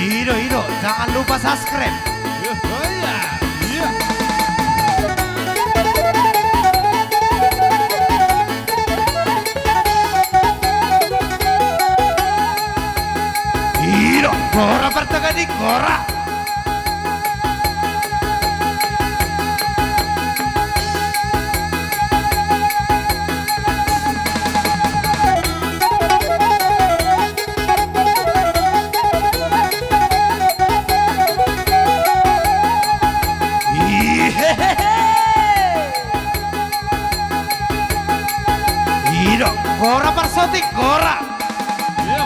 Iro, jangan lupa subscribe. Oh iya, iya. Iro, Gora Pertagani, Gora. Iro, Gora Persoti, Gora. Iya,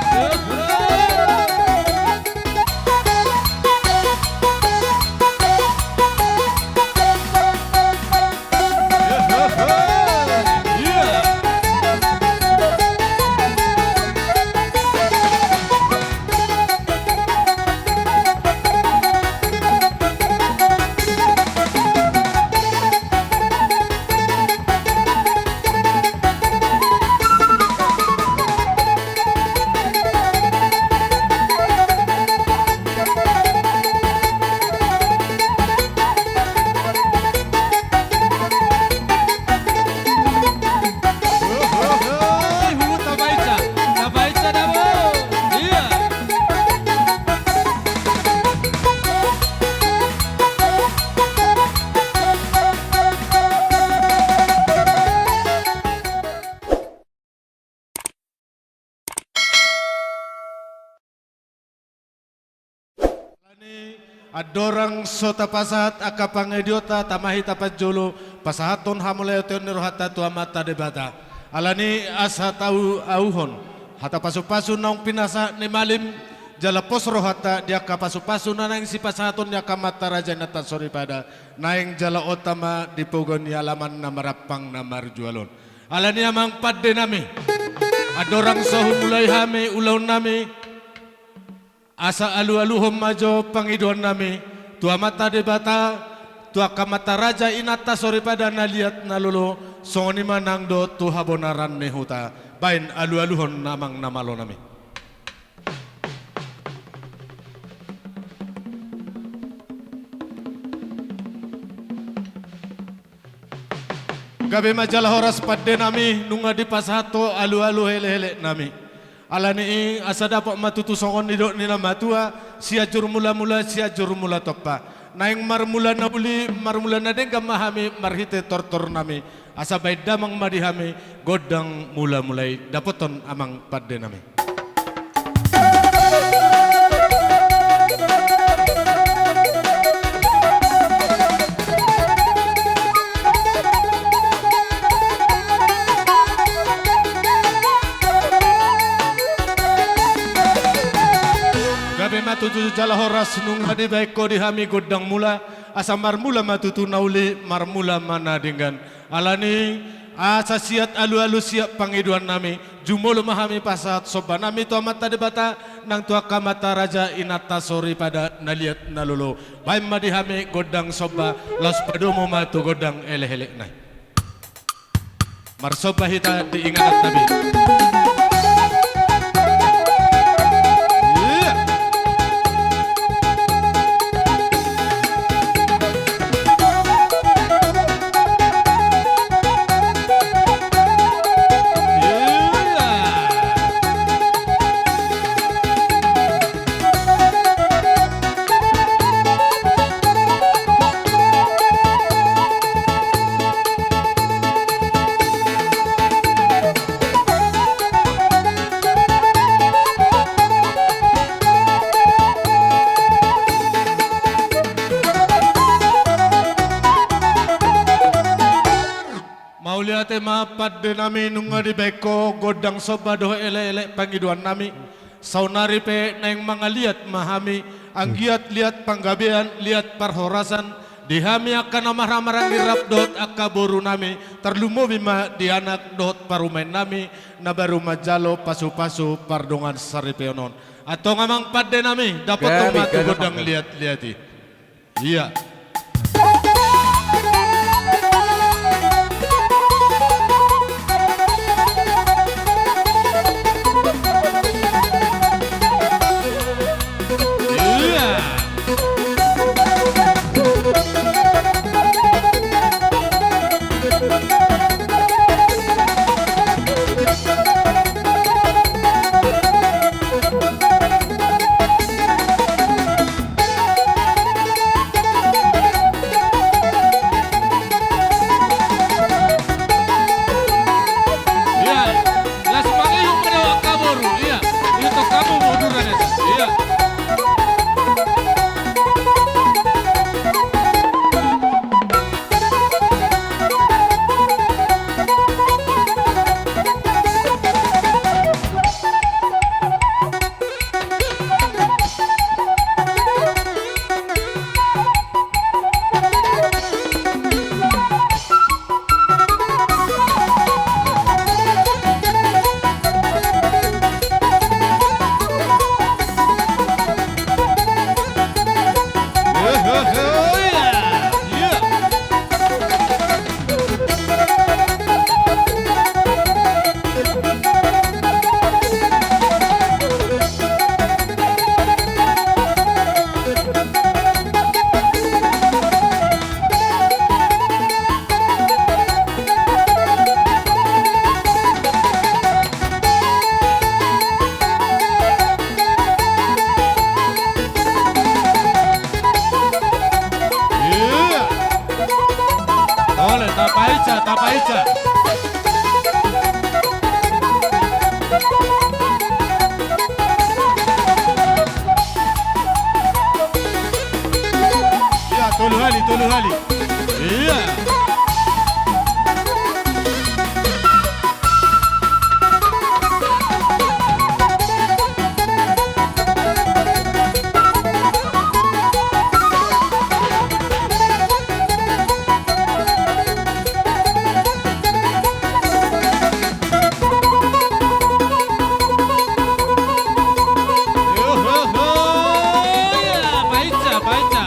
Adorang sota pasat akapang idiota tamahi tapat jolo pasahaton hamuleo teonero hata tua mata debata alani asa tau auhon hata pasu-pasu naung pinasa ni malim jala posro hata dia kapasu-pasu nanang si pasahaton dia kamata raja nata sori pada naing jala otama di pogon alaman na marapang na marjualon alani amang padde nami adorang sohu mulai hame ulaw nami asa alu-aluhom majo pangiduan nami tua mata debata tua kamata raja inata sore pada naliat nalulu songoni manang do tu habonaran nehuta bain alu-aluhon namang namalo nami gabe majalah horas padde nami nunga di pasato alu-alu hele-hele nami alani asa dapat matutu songon nidok nina matua siajur mula-mula siajur mula topa naing marmula na uli marmula na deng kamahami marhite tortor nami asa baik damang madihami godang mula-mulai dapoton amang padde nami matutu jala horas nung hadi baik ko di hami godang mula asa marmula matutu nauli marmula mana dengan alani asa siat alu-alu siap pangiduan nami jumolo mahami pasat soban nami tua mata debata nang tua kamata raja inata sori pada naliat nalulu baim madi hami godang soba los padomo matu godang ele-ele nai marsoba hita diingat nabi Mauliate mapadde nami nunga di beko godang soba doh ele-ele pangiduan nami saunari pe naing mga liat mahami anggiat liat panggabian liat parhorasan dihami akan amar-amarang irap dot akaboru nami terlumo bima di anak dot parumain nami na baru majalo pasu-pasu pardongan saripeonon atau ngamang padde nami dapat matu godang liat-liati iya. Iya. Oleh Tapaica. Iya, tolu hali. Iya. Paica.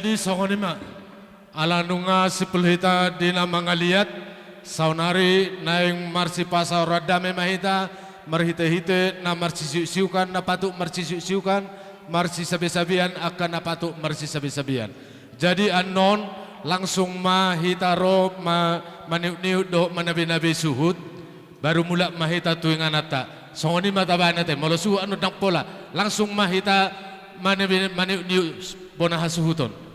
Jadi songonima ala nunga sipulhita dina mangaliat saunari naing marsi pasau radame mahita marhite-hite na marsi siukan na patuk marsi siukan marsi sabi-sabian akan na patuk marsi sabi-sabian. Jadi anon langsung mahita ro maniu-niu do manabi-nabi suhud baru mula mahita tuingan ata. Songonima tabana te molo suhu anu dang pola langsung mahita maniu-niu bonah suhuton.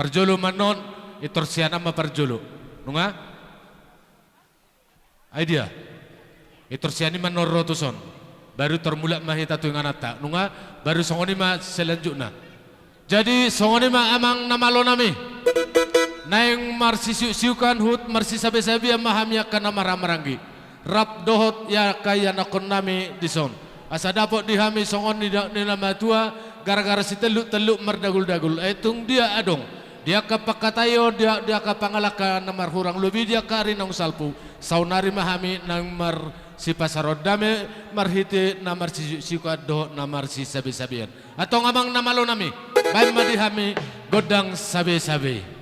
Perjolo manon itorsiana ma perjolo. Nunga? Idea. Itorsiani manon rotuson. Baru termula mahita tuingan ata. Nunga? Baru songonima selanjutnya. Jadi songonima amang namalo nami. Naing marsi siukan hut marsi sabi-sabi amahami akan namaramaranggi. Rap dohot ya kaya nakon nami dison. Asa dapot dihami songon ni nama tua gara-gara si teluk merdagul-dagul. Etung dia adong. Dia kapakatayo dia kapangalaka namar hurang lebih dia kari nang salpu. Saunari mahami nang mar si pasarodame marhite namar si siukan dohot namar si sabi-sabian. Atau ngamang namalo nami. Baik madihami godang sabi-sabi.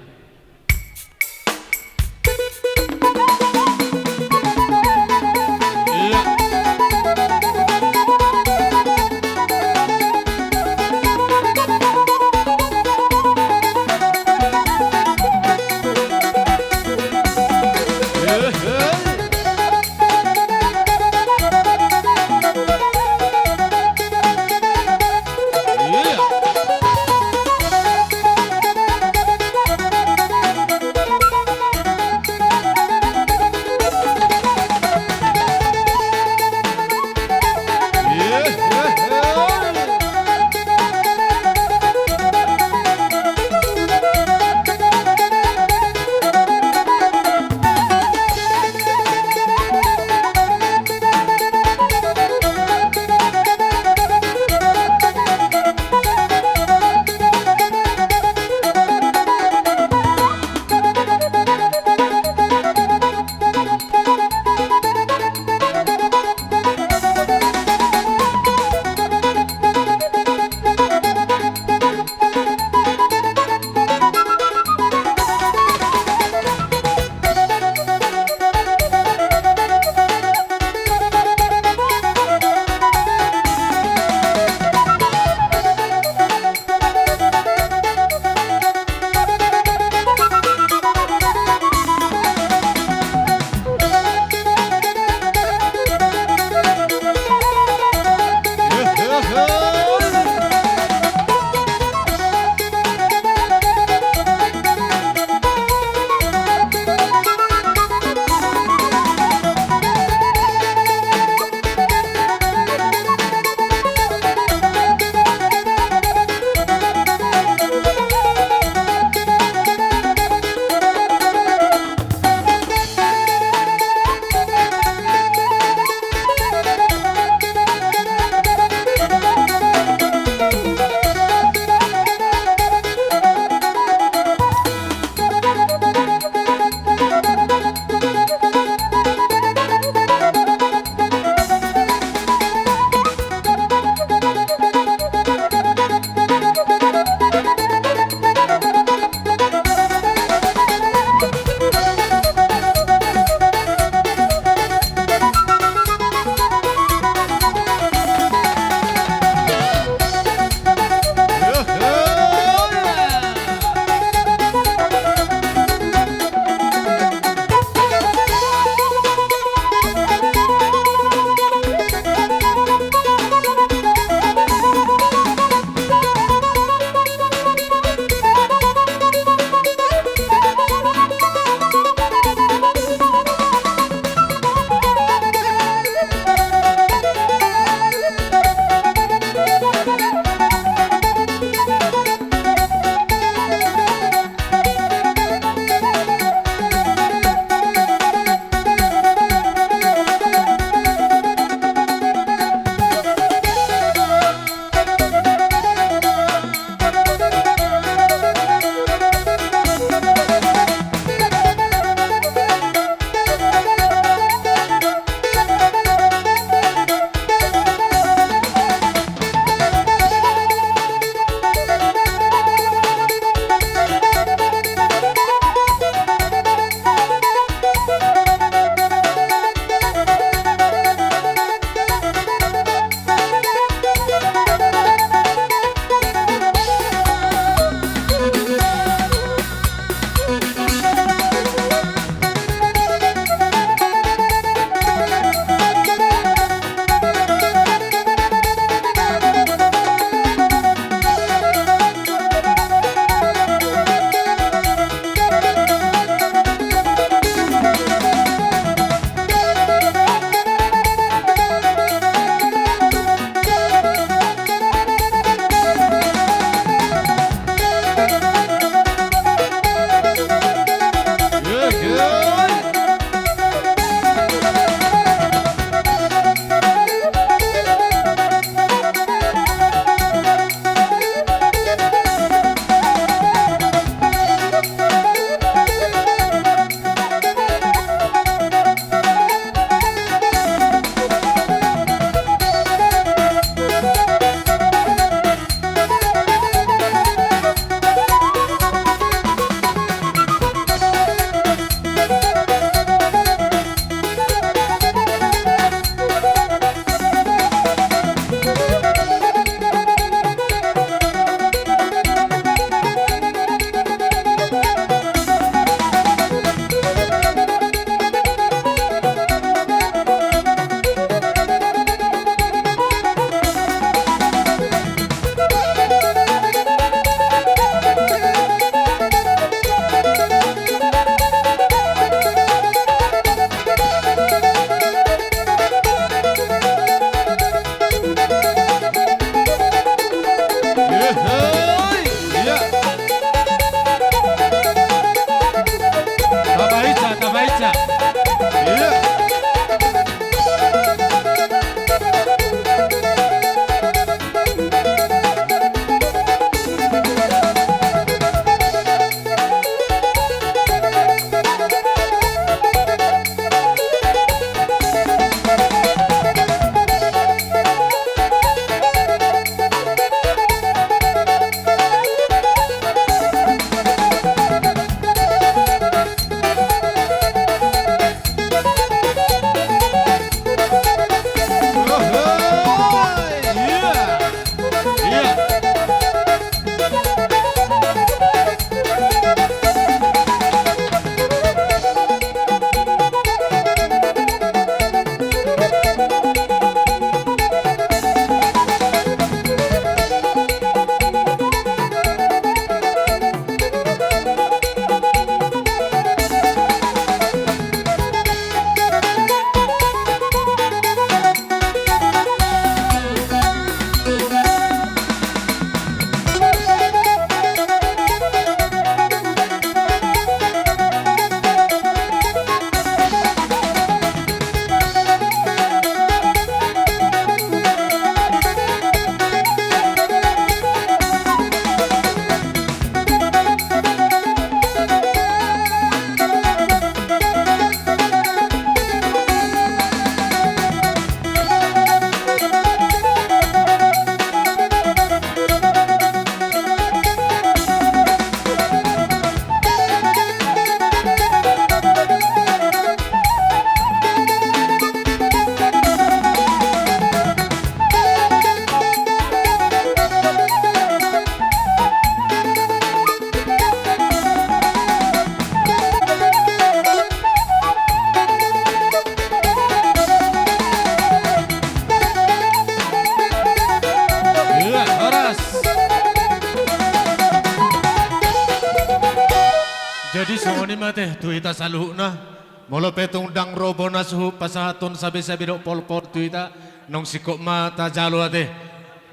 teh tuita saluhna. Molo petong dang robo na suhu pasahaton sabi-sabi do pol-pol tuita nong sikok ma tajalo ate.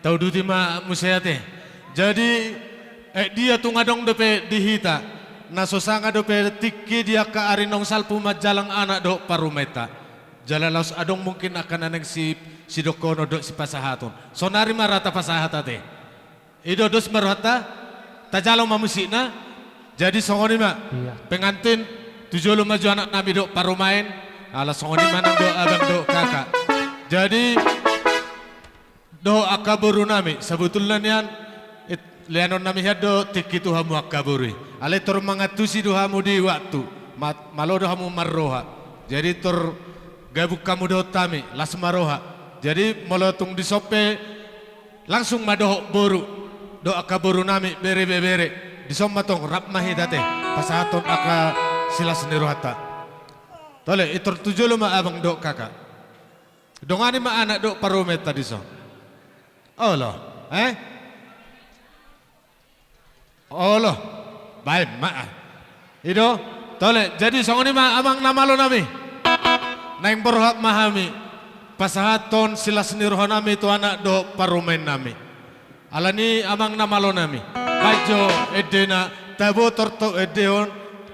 Tau duti ma musea teh. Jadi dia tu ngadong dope dihita. Nasosanga dope tiki dia ka ari nong salpu majalang anak do parumeta. Jalalos adong mungkin akan aneng si dokono do si pasahaton. Sonari marata pasahata teh. Ido dos marata tajalo mamusina. Jadi songoni ma pengantin 75 anak nabi do parumain. Ala songoni manang do abang do kakak. Jadi do akaburu nami sebetulnya nian lianon nami hado tiki tu hamu akaburi. Ale tor mangatusi do hamu di waktu. Malo do hamu marroha. Jadi tor gabuk kamu do tami las maroha. Jadi molotung disope langsung madoh boru. Do akaburu nami bere disomatong rap mahidate pasahaton aka silas nirohata. Tole itor tujulo ma abang do kakak. Dongani ma anak do parumet tadi so. Oh loh, Oh loh, baik ma. Ido, tole jadi songoni ma abang nama lo nami. Naing berhak mahami pasahaton silas nirohanami tu anak do parumen nami. Alani amang nama lo nami. Bajo edena tabo torto edeon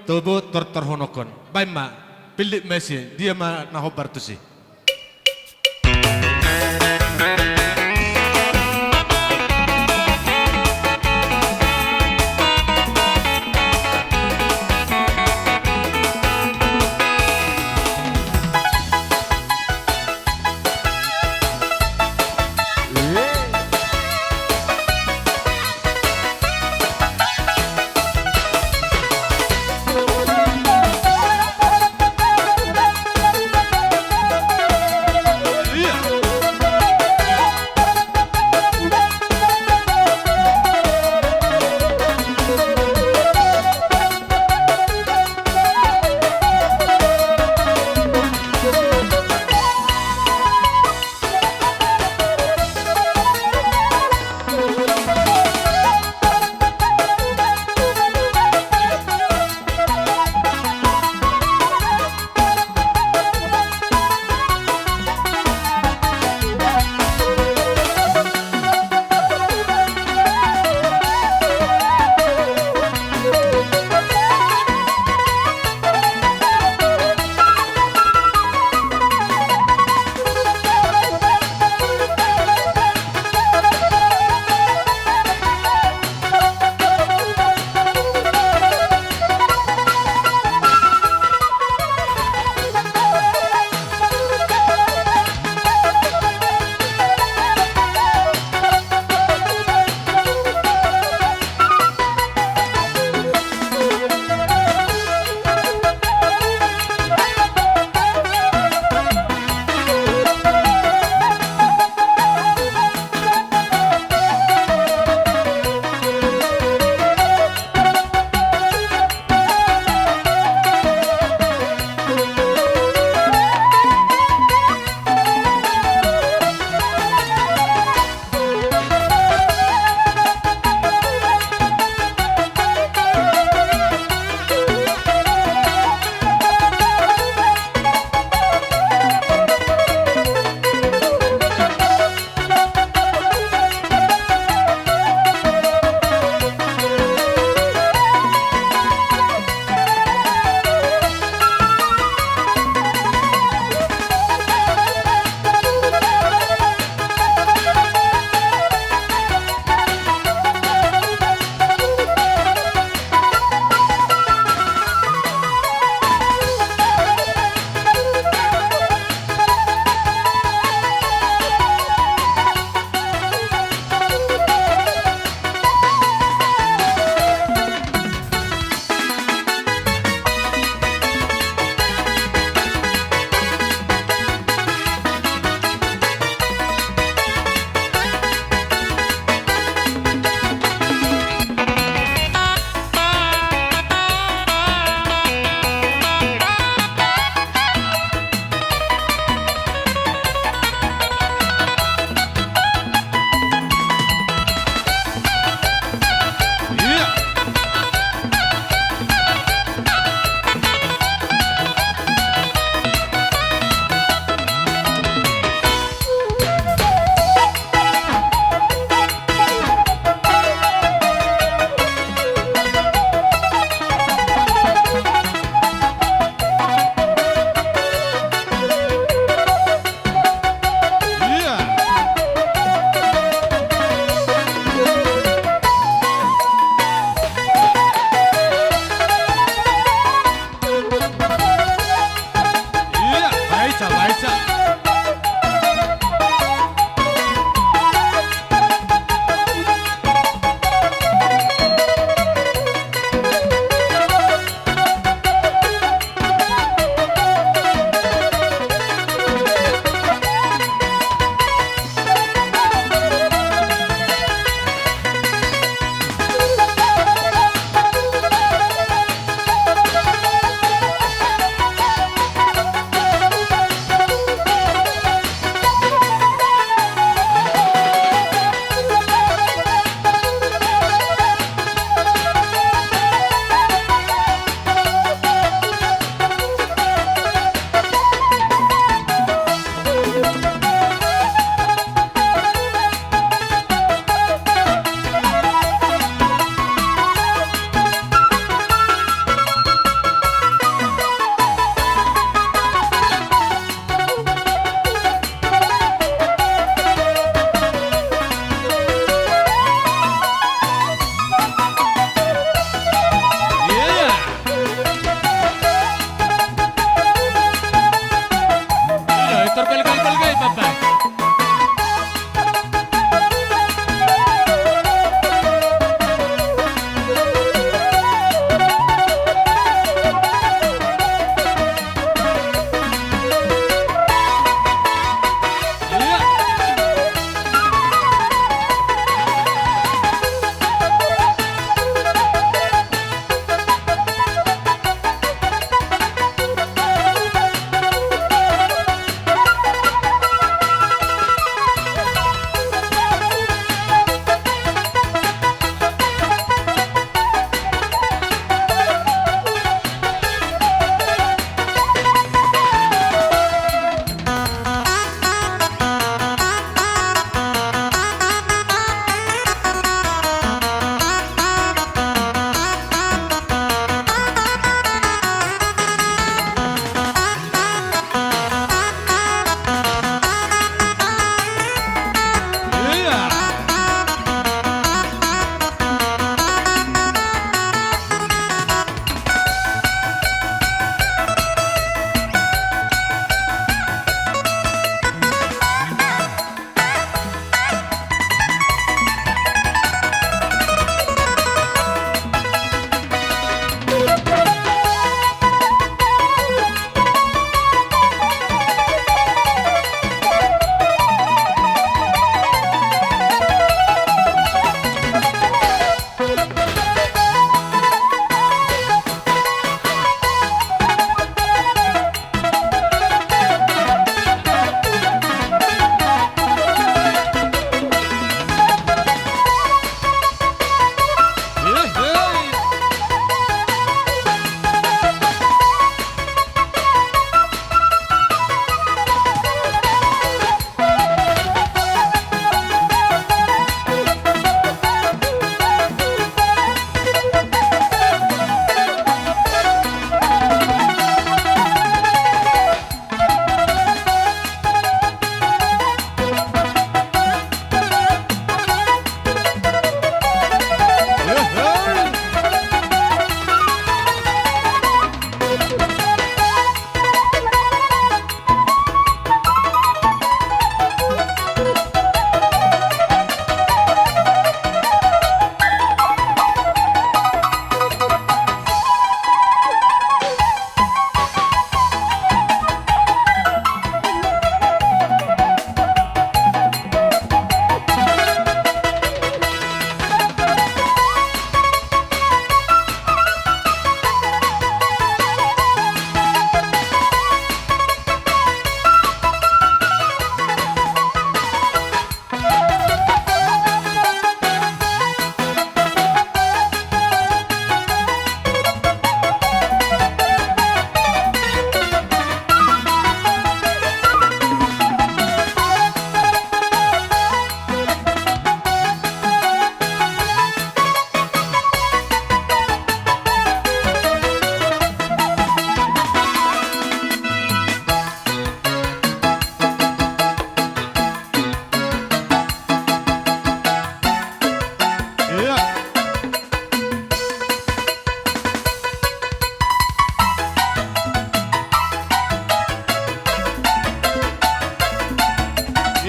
tobo tortorhonokon. Baik ma, pilih Messi dia ma nahobar tu si.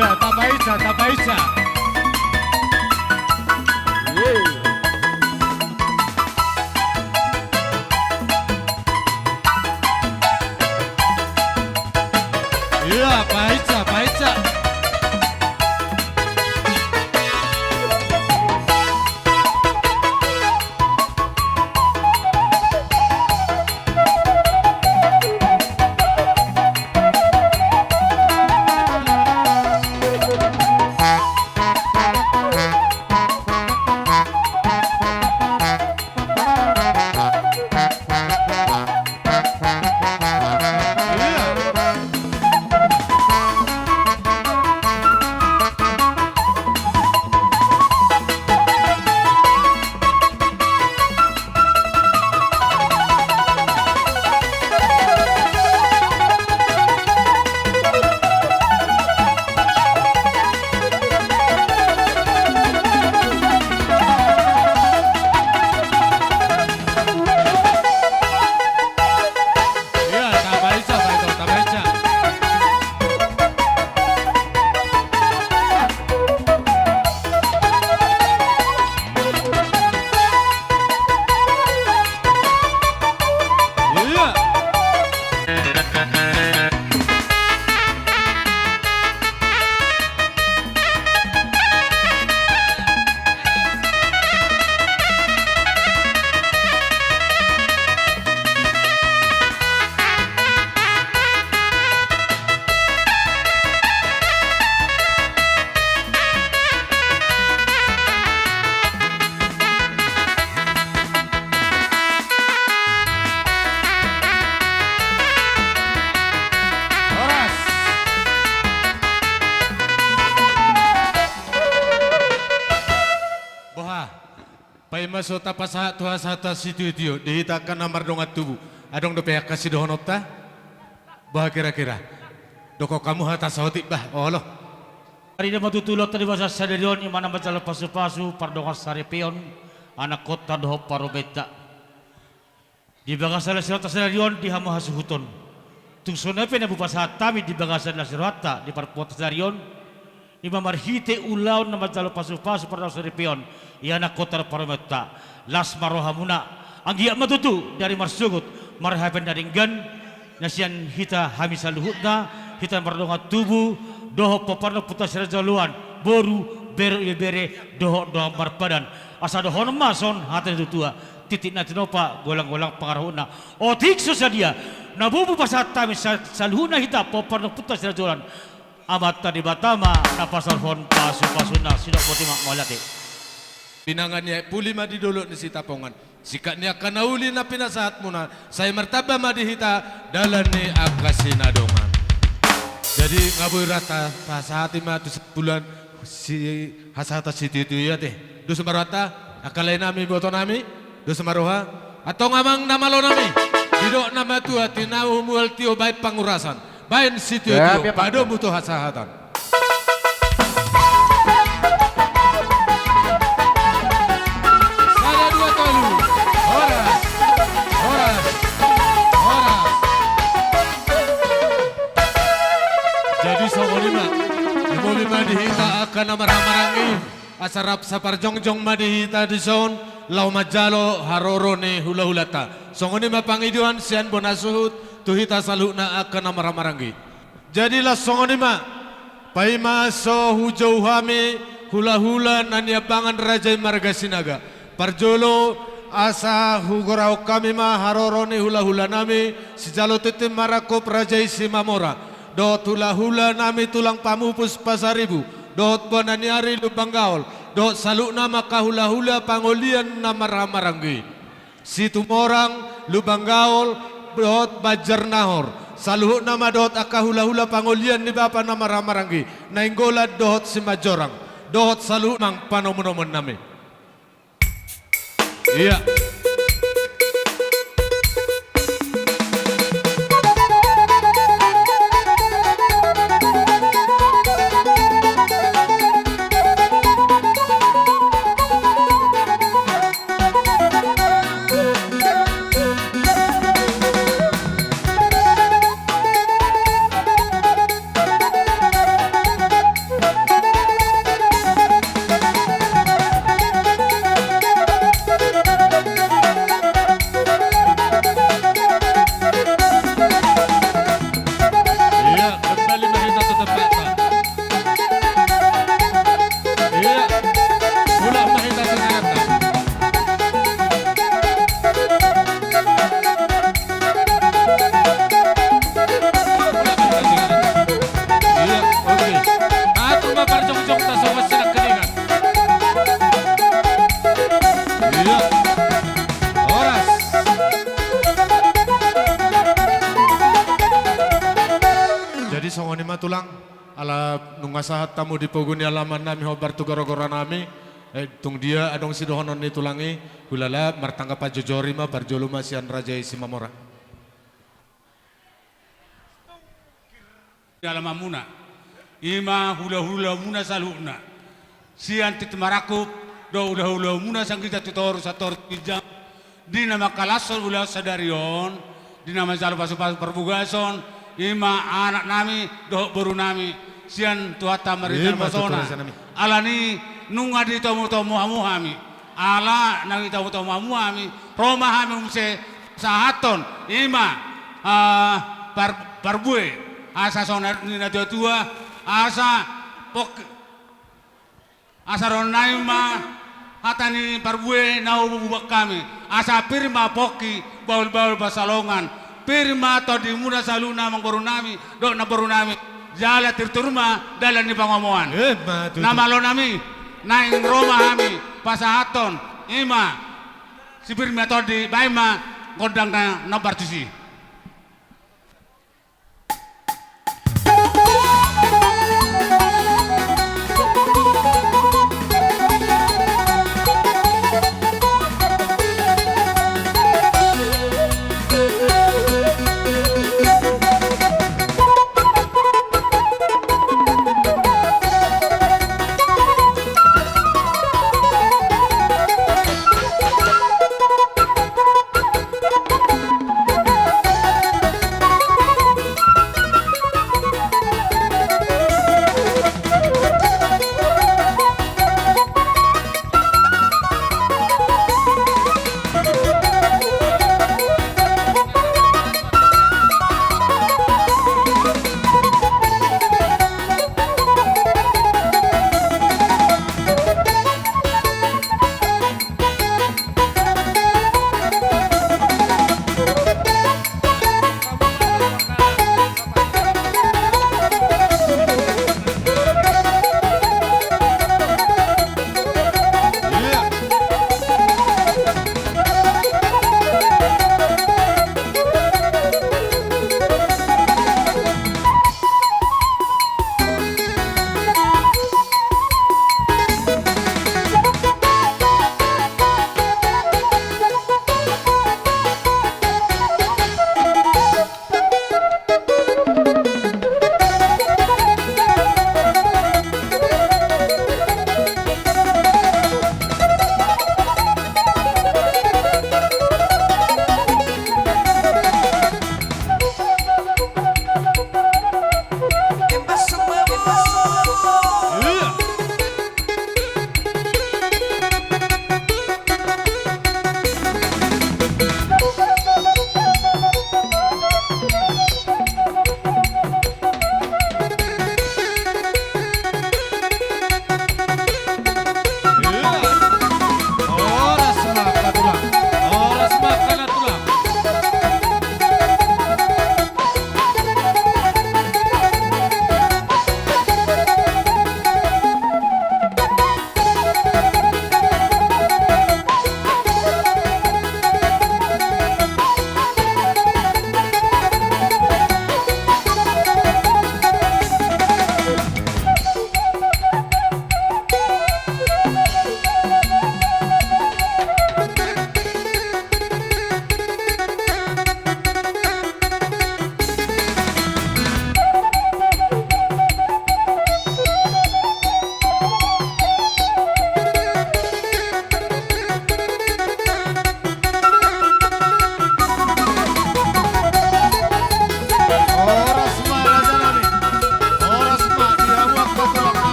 Ya, tabaisa, tabaisa. Ya, baisa, baisa. Pai maso tapasa tuha sata situ itu dihitakan namar dongat tubuh. Adong do pihak kasih dohonop ta? Bah kira-kira. Doko kamu hata sahotik bah. Oh loh. Hari ini matutulot tadi bahasa sadarion imana baca pasu-pasu pardongas sarepion anak kota doho parobeta. Di bagasan lasirata sadarion di hama hasuhuton. Tung sonepe na bupasa tami di bagasan lasirata di parpota sadarion. Imam marhite ulaw na baca pasu-pasu pardongas sarepion. Ya anak kota parobeta. Las marohamuna. Ang giya matutu dari marsugut marhapen dari gan nasian hita hamisaluhut na hita mardongat tubuh doho paparno putas rajaluan boru bere doho doho marpadan asa doho mason hati itu tua titik na tinopa golang-golang pangarahuna otik susadia nabubu pasat tami salhuna hita paparno putas rajaluan amat tadi batama na pasal hon pasu-pasuna sidak motimak malate Pinangannya puli madi dulu ni si tapongan. Sikatnya kanauli na pinasahat mo na saya martaba madihita dalan ni akasinadongan. Jadi ngaboy rata pasahati ma tu sebulan si hasata si itu ya teh. Do semarata akalay nami boto nami do semaroha atau ngamang nama lo nami. Didok nama tua tinau mual tio baik pangurasan. Bain si tio pado butuh hasahatan. Madihita akan namararangi asarap saparjongjong madihita di son lau majalo harorone hula-hulata songoni mapangiduan sian bonasuhut tuhita salukna akan namararangi jadilah songoni ma paima so hujau hame hula-hula nanyabangan raja marga sinaga parjolo asa hugorau kami ma harorone hula-hula nami sijalo titim marakop raja simamora dot hula-hula nami tulang pamupus pasaribu dot bonaniari lubanggaol dot salukna maka hula-hula pangolian nama ramaranggi situ morang lubanggaol dot bajar nahor saluhuk nama dot aka hula-hula pangolian ni bapa nama ramaranggi nainggola dot simajorang dot saluhuk mang panomonomon nami iya. ala nungasahat tamu di poguni alaman nami hobar tu goro-goro nami tung dia adong sidohonon ni tulangi hulala martangga pajojori ma barjolo ma sian raja isi mamora dalam muna ima hula-hula muna saluna sian titmarakuk do hula-hula muna sang kita tutor sator tijam di nama kalasol hula sadarion di nama jalu pasu-pasu perbugason ima anak nami do baru nami sian tuata maritan pasona alani nunga di tomu-tomu hamuhami ala nang tomu hamuhami roma hami umse sahaton ima parbue asa sonar nina tua asa pok asa ronaima hatani parbue nau bubak kami asa pirma poki baul-baul basalongan pirma to di muda saluna mangkoru nami do na baru nami jala tirturma dalan ni pangomoan nama lo nami naing Roma kami pasahaton ima si pirma to di baima kodang na nabartusi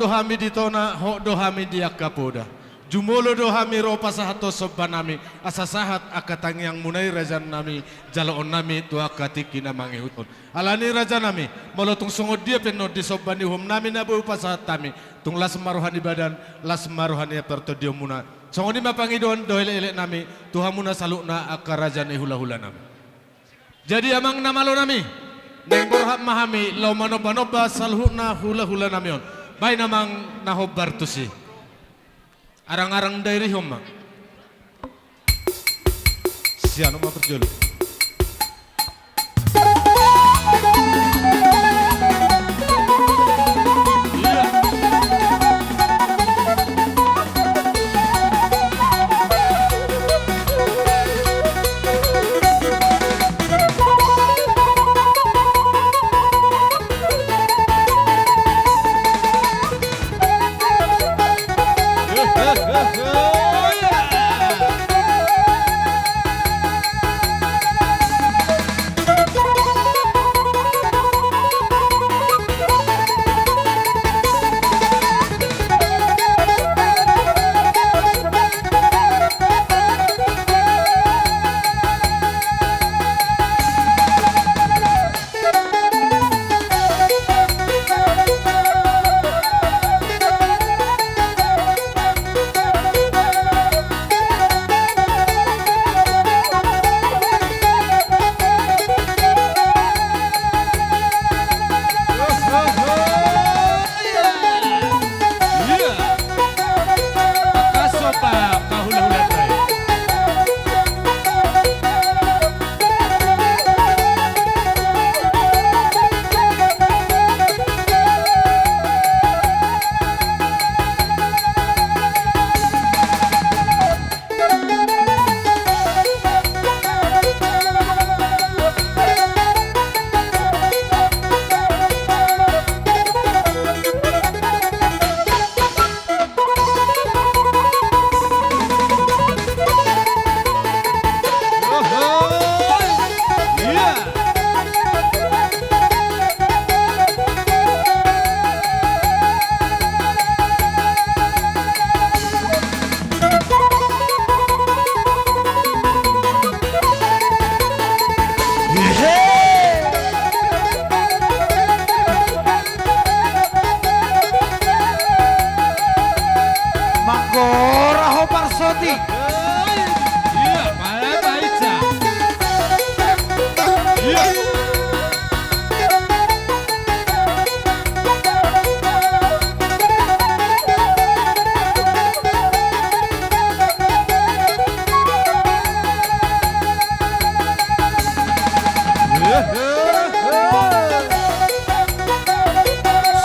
dohami ditona ho dohami dia kapoda. Jumolo dohami ro pasahato sobanami asasahat akatang yang munai rajan nami jalaon nami tua katikina mangihutun. Alani raja nami molotung sungod dia penno di sobani hum nami nabu pasahat tami tung las maruhani badan las maruhani perto dia muna. Songoni mapangidon dohele elek nami tuhamuna salukna akarajan hula-hula nami. Jadi amang namalo nami neng borhak mahami lau manoba-noba salhuna hula-hula namion. Bay namang nahobar tusi. Arang-arang dairi homa. Siano ma perjolo.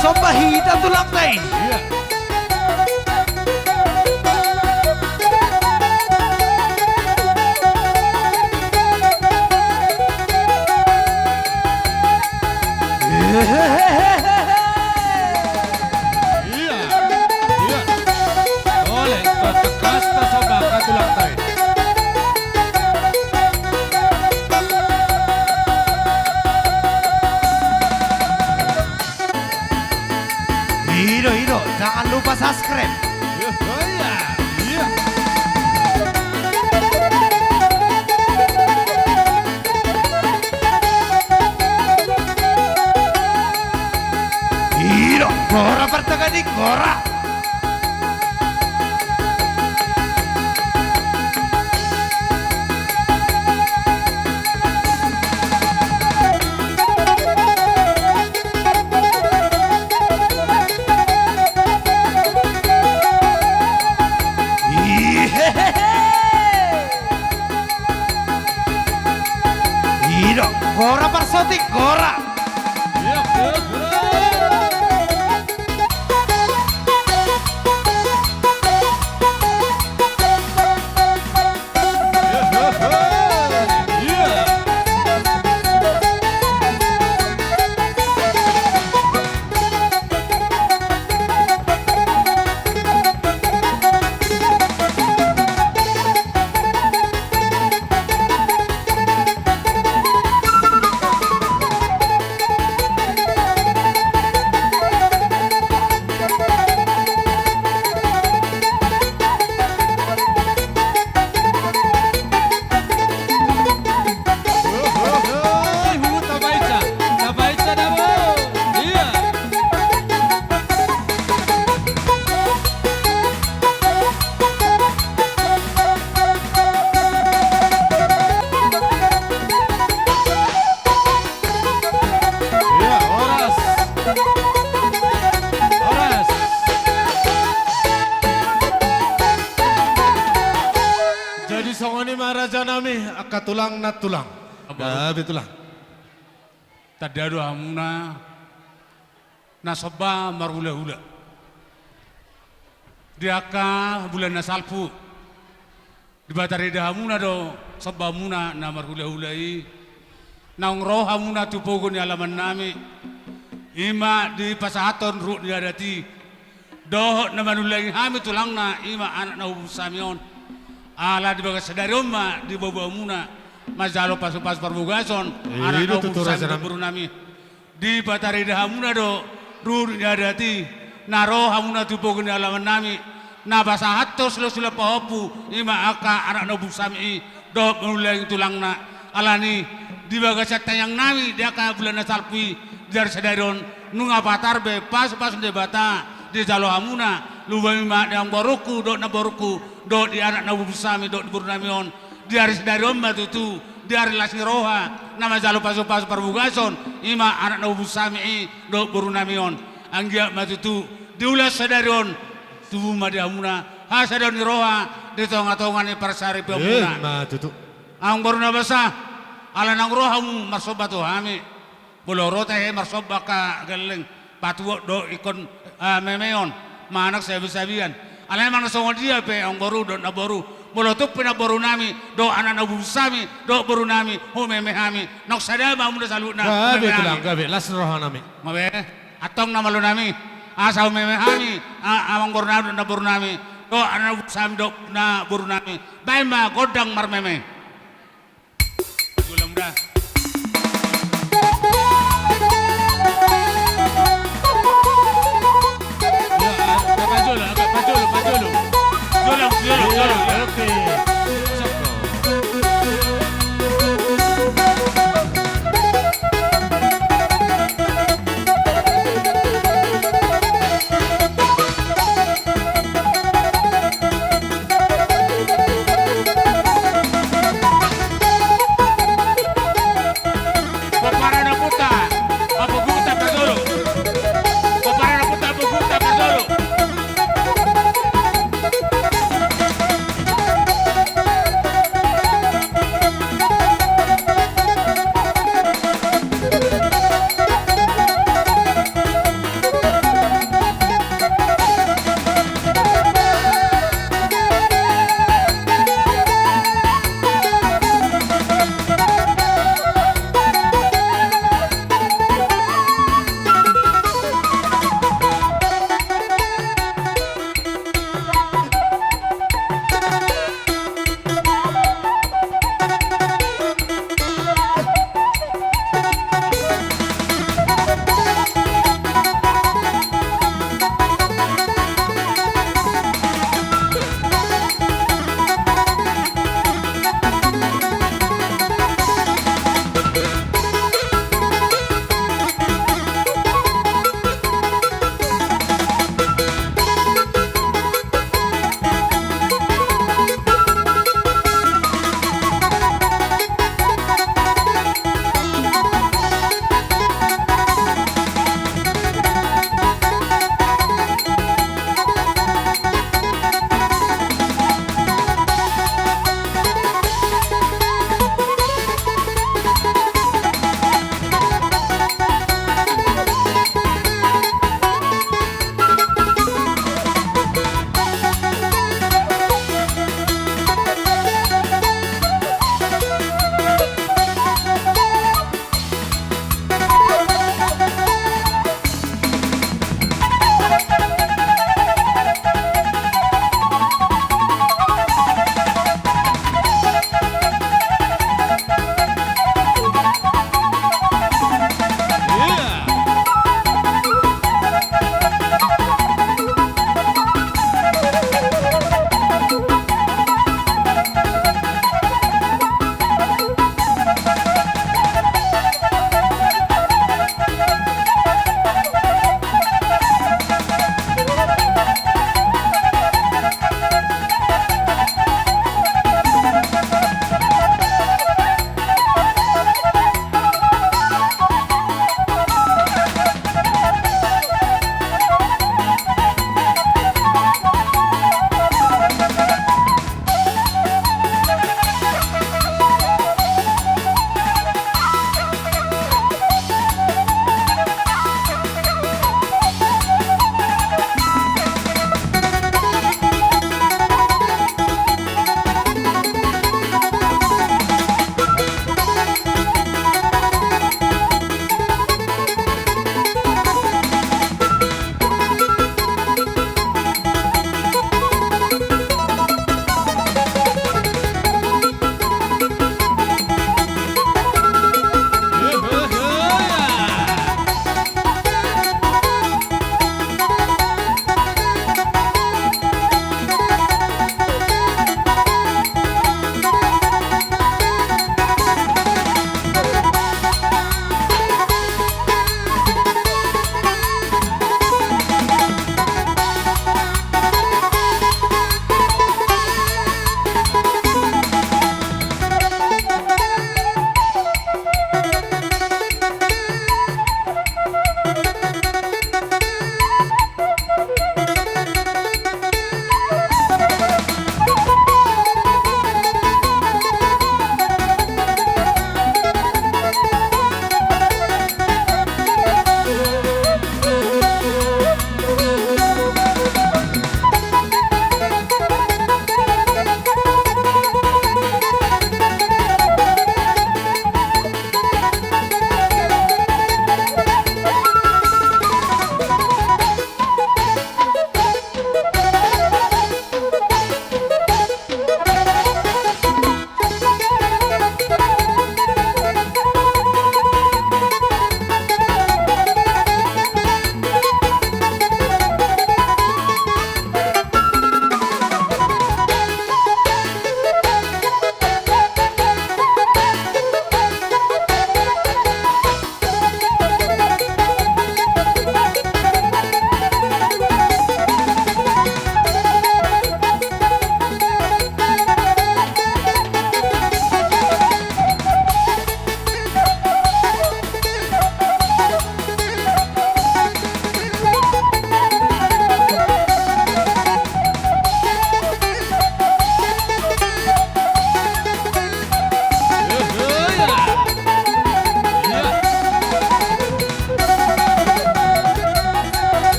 Sobahita tulak lain. Oleh kasta sobak katulak tay. Hiro, jangan lupa subscribe. Hiro, Gora Pertagani, Gora. Hiro, Gora Persoti, Gora. katulang na tulang. Gabi tulang. Tadado hamuna nasaba marhula-hula. Diaka bulan nasalpu. Di batari hamuna do sabba muna na marhula-hulai. Naung roha muna tupogo ni alaman nami. Ima di pasahaton ru di adati. Doh na manulai hami tulang na ima anak na ubusamion. Ala di bagas sadari oma di bawa muna. Majalo pas perbugason anak na ubusami buru nami. Di batari hamuna do ru di adati. Na roha muna tupogo ni alaman nami. Na basahato sila pahopu ima aka anak na ubusami do manulai tulang na. Alani di bagas tayang nami dia ka bulan nasalpi. Dari sadaron nunga patarbe pas de bata di jalo hamuna lubami ma yang boruku do na boruku do di anak na busami do di burnamion di hari sadaron matutu di hari lasni roha nama jalo pasu perbugason ima anak na busami do burnamion anggia matutu di ulas sadaron tubuh ma di hamuna ha sadaron di roha di tonga-tonga ni persari pemuna Matutu. ang boruna basa ala nang rohamu masobatu hami Boloro teh marsoba ka galing patuo do ikon memeon manak sabi-sabian ala mang nasongol dia pe ang boru do na boru bolotok pinaboru nami do anak na busami do boru nami ho memehami nok sadama muna saluna Gabi tulang, gabi. Las roha nami. mabe atong na malo nami asa memehami amang boru nami do na boru nami do anak na busami do na boru nami baima godang marmeme gulam dah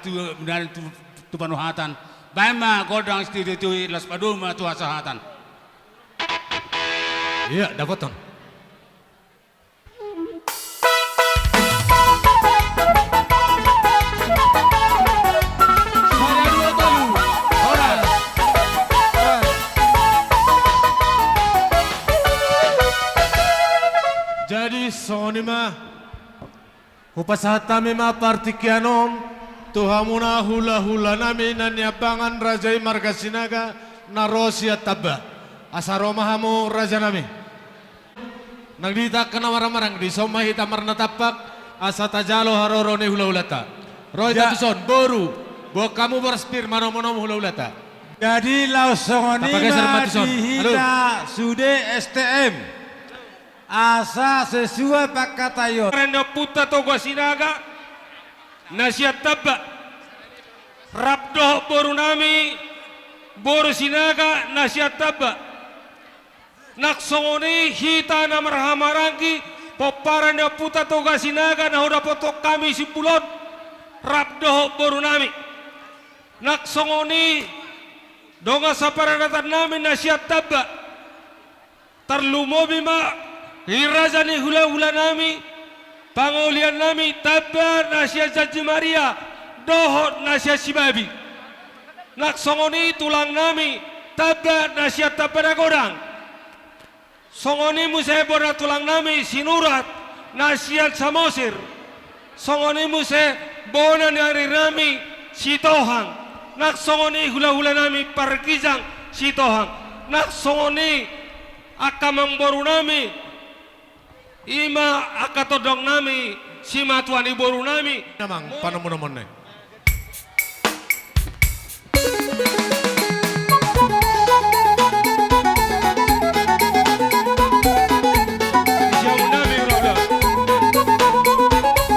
tu panuhatan. Baima godang studi las paduma tu asahatan. Iya, dapat ton. Jadi Sony mah upasahata mima partikianom tuhamuna hula-hula nami nanyabangan rajai marga sinaga narosia tabba asaroma hamu raja nami nagdita kana marang-marang di soma hita marna tapak asa tajalo harorone hula-hulata roy tatuson boru bo kamu berspir mano-mano hula-hulata. Jadi langsung Tapakai sermat son. dihita sude STM asa sesuai pakatayon. Renda puta togo sinaga nasihat tabba rabdo boru nami boru sinaga nasihat tabba naksongoni hita na marhamarangi poparanda puta togo sinaga na hoda potok kami sipulot rabdo boru nami naksongoni donga saparanatan nami nasihat tabba tarlumobi ma Hirazani hula-hula nami, pangulian nami, tabba nasihat Janji Maria, dohot nasihat Sibabi. Naksongoni tulang nami, tabba nasihat tabba godang. Songoni musai boda tulang nami, sinurat nasihat Samosir. Songoni musai boda dari nami, sitohang. Naksongoni hula-hula nami, parkizang, sitohang. Naksongoni akamang boru nami, ima akatodong nami si matuan iboru nami Namang panamunamonne. siang nami roda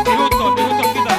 dihuton kita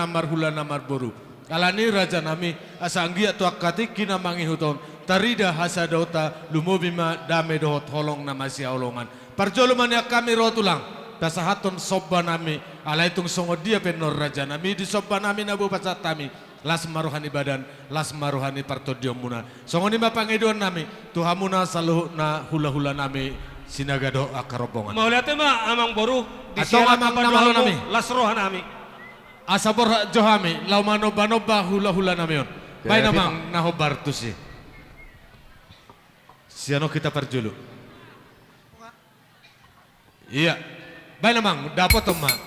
namar hula namar boru. Alani raja nami asa anggia tuak katiki namangi huton tarida hasadota lumobima dame dohot holong nama si aulongan. Parjoluman ya kami rotulang basahaton sobba nami alaitung songo dia penor raja nami di sobba nami nabu pasat tami las maruhani badan las maruhani partodiom muna songo nima pangedon nami tuhamuna saluh na hula-hula nami sinagado akarobongan. Mau lihat mah amang boru di Atau siaran amang tambah nama dohamu, nami. las roha nami. Asabor johami lau manoba hula-hula namion. Baik namang nahobar tusi. Siano kita perjulu. Iya. Baik namang dapat mak.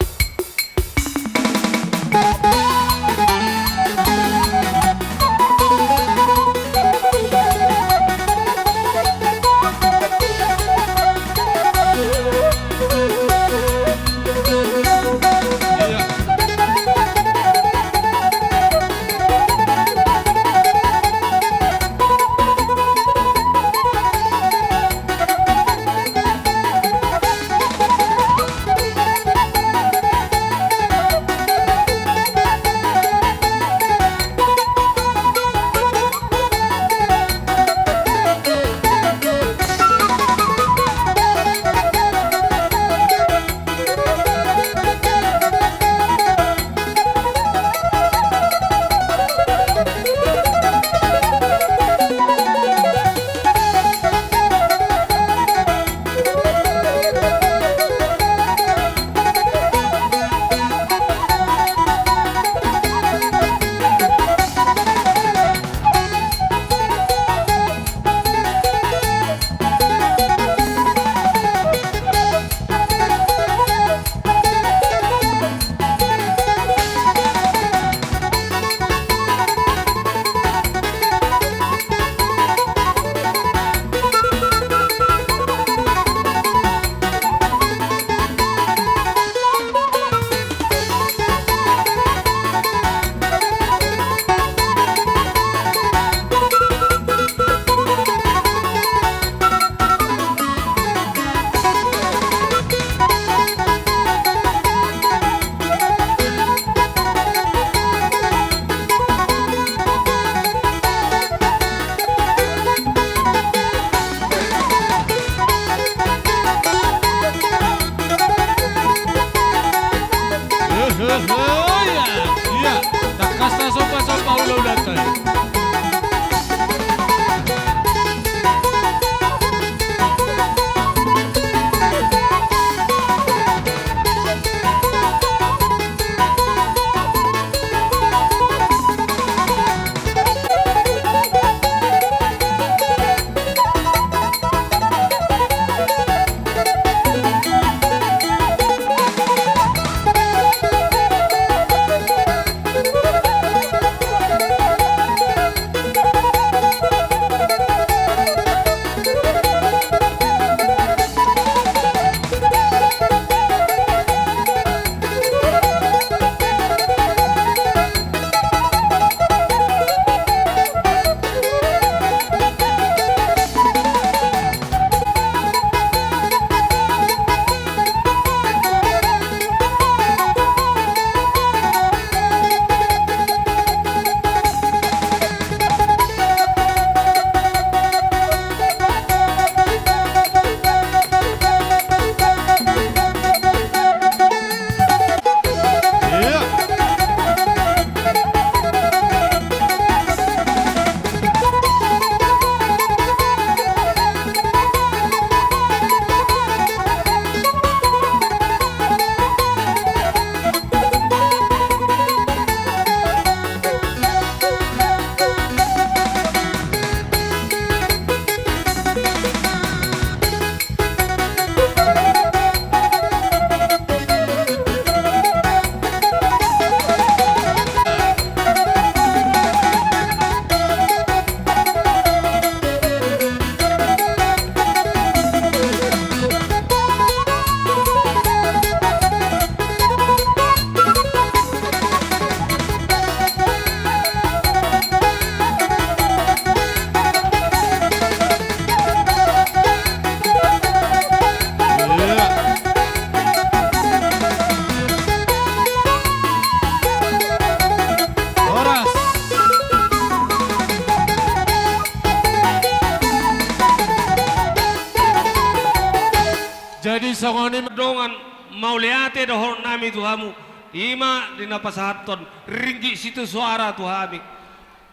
Jadi songoni Dongan mauliate dohor nami Tuhamu. Ima dina pasahaton ringgi situ suara Tuhami.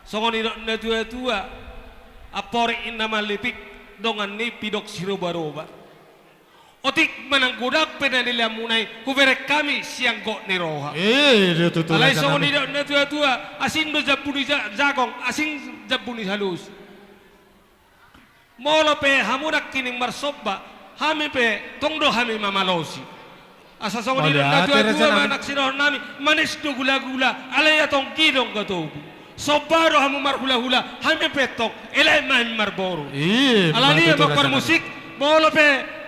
Songoni na tua apori inna malipik dongan ni pidok siru baroba. Otik mananggudak penanilia munai kuverek kami siang kok neroha. dia tutul Alai aja songoni nami. na tua asing do jabuni jagong asing jabuni halus. Molo pe hamunak kining marsobba hami pe tongdo hami mamalosi. Asa songoni na tua manak siroh nami manis do gula-gula alai atong kidong katobu. Sobaro hamu marhula-hula hami pe tok elai main marboro. Alani bakar musik molo pe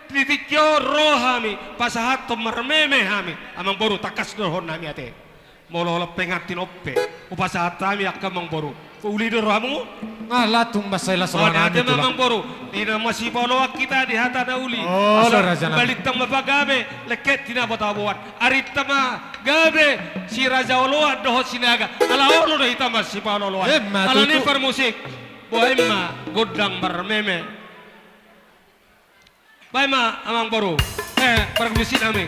titikyo rohami pasahat to marmeme hami amang boru takas dohon nami ate molo pengatin oppe upasahat kami akamang boru uli do rohamu Ngalah tung basailah oh soalnya ate mamang boru tina masih poloak kita di hata na uli Oh, Asa Raja Nabi. balik tang mapagabe leket tina batabuan arit tama gabe si raja oloa dohot sinaga ala olo do hitama si paloloa Emma, ala ni tutu. par musik bohemma godang marmeme Baik ma, amang baru. Permisi kami.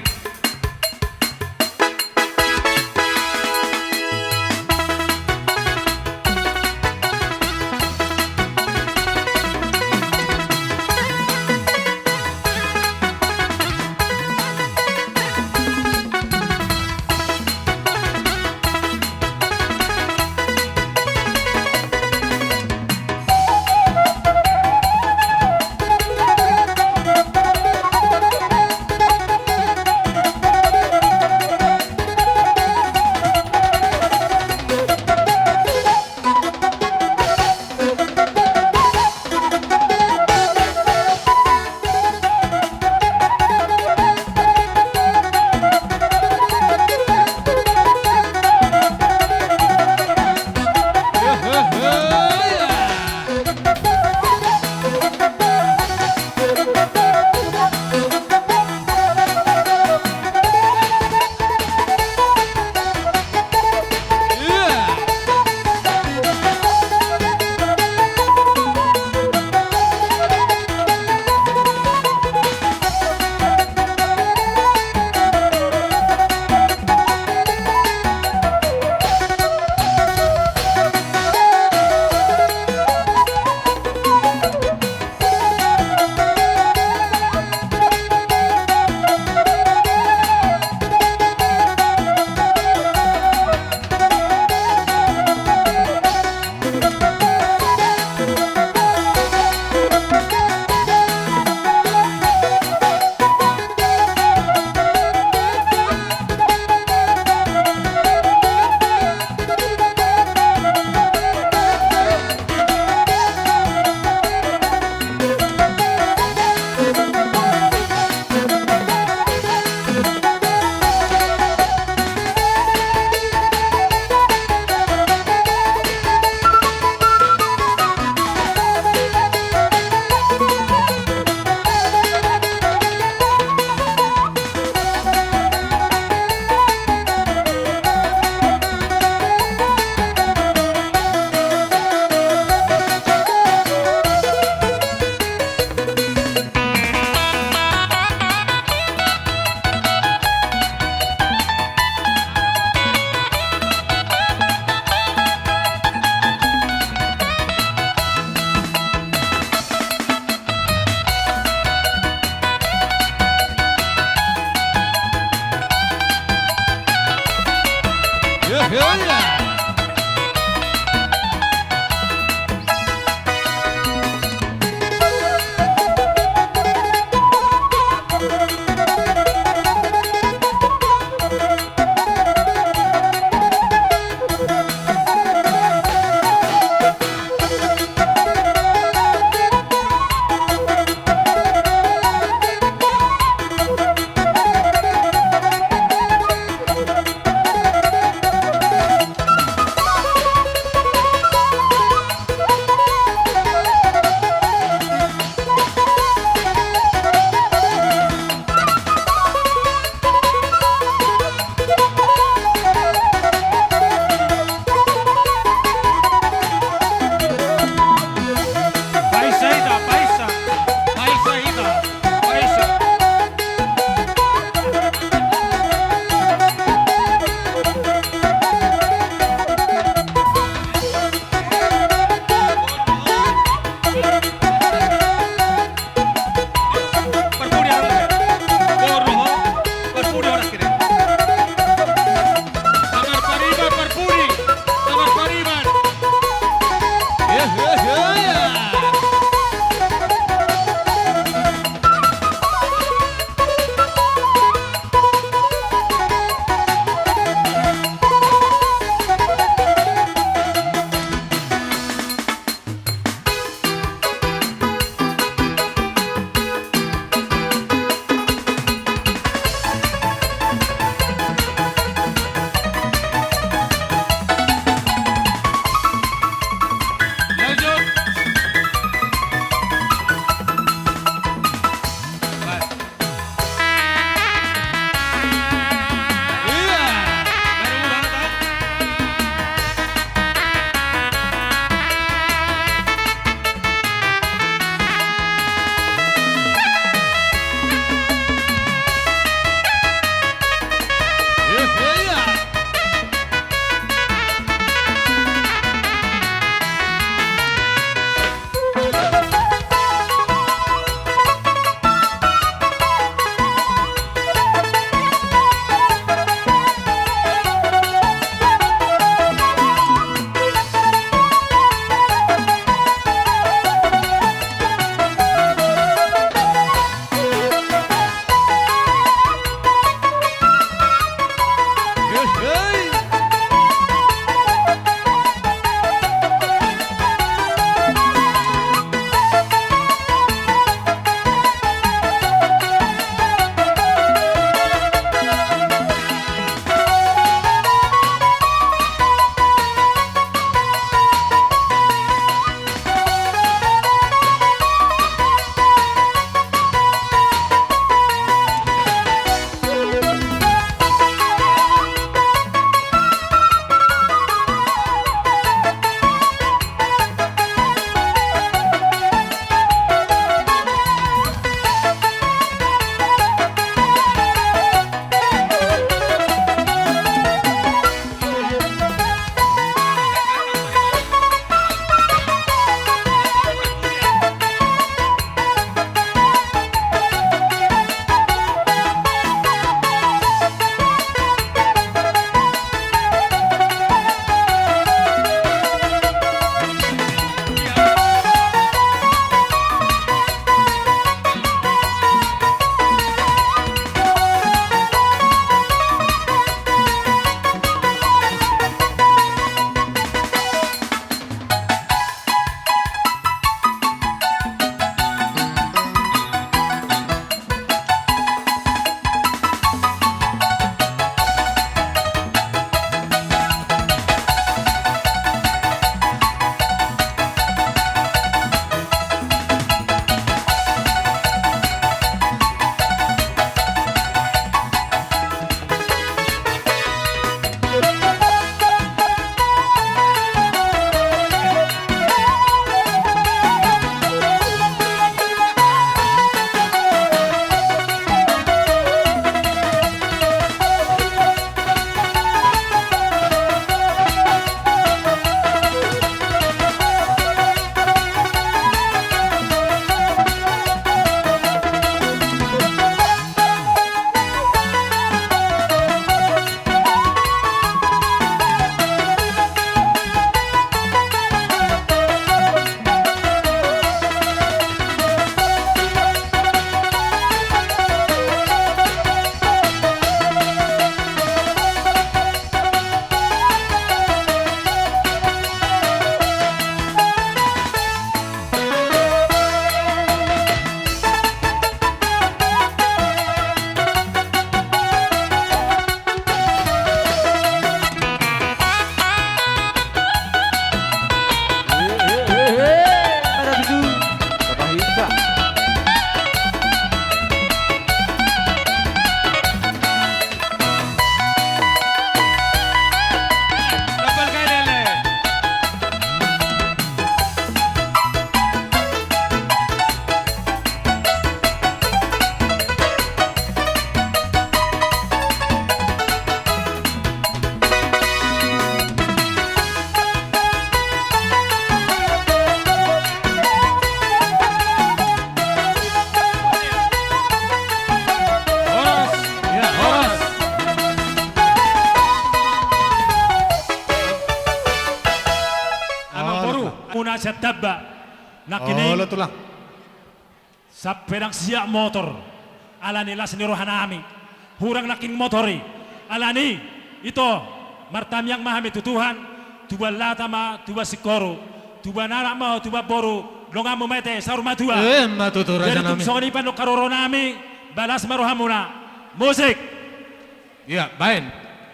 siya taba. Oh, Nakining lo tulang. sa pedang siya motor. Ala nila siniruhan namin. Hurang naking motori. Ala ni, ito, martamyang mahami tutuhan. Tuba latama, tuba sikoro. Tuba nanak mo, tuba boru. Longa mo mete, sa rumah tua. Matutura Jadi siya namin. tumsong ni pano karoro namin. Balas maruhan muna. Musik! Iya, bain.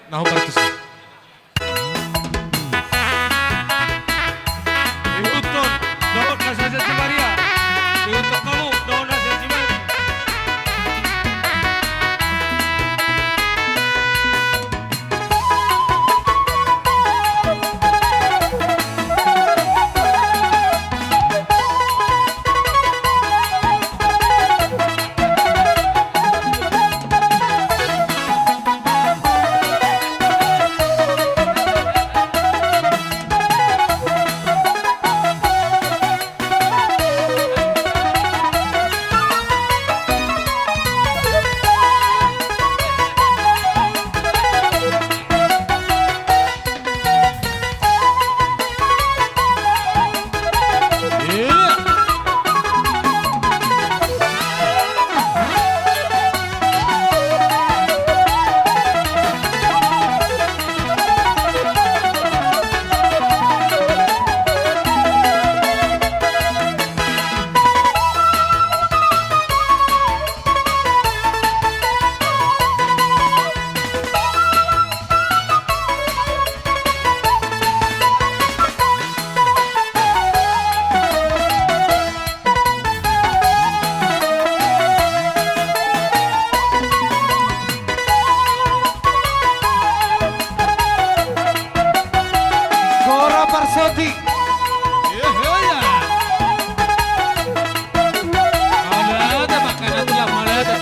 Nahu baratus. Diuton, doon na sa si Maria. Diuton kamu, doon na sa si Maria. Gora Parsoti. Malada, makanan tulang, malada.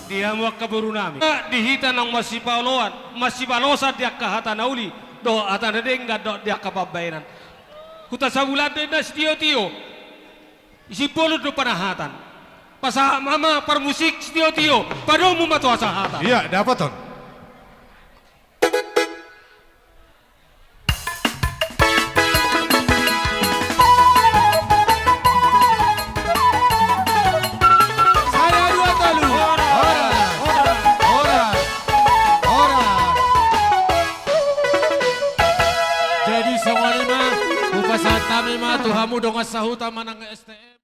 Dihamuak kaburu nami. Dihita ng masipalosa dia kahata nauli. Do atana denga do dia kapabayanan. Kuta sa bulan na tio. Isi polo do panahatan. Pasa mama permusik tio. Pado mo matuasa hata. Iya, dapat ton. Jadi songo lima, upasata mima tuhamu dongas sahuta manang STM.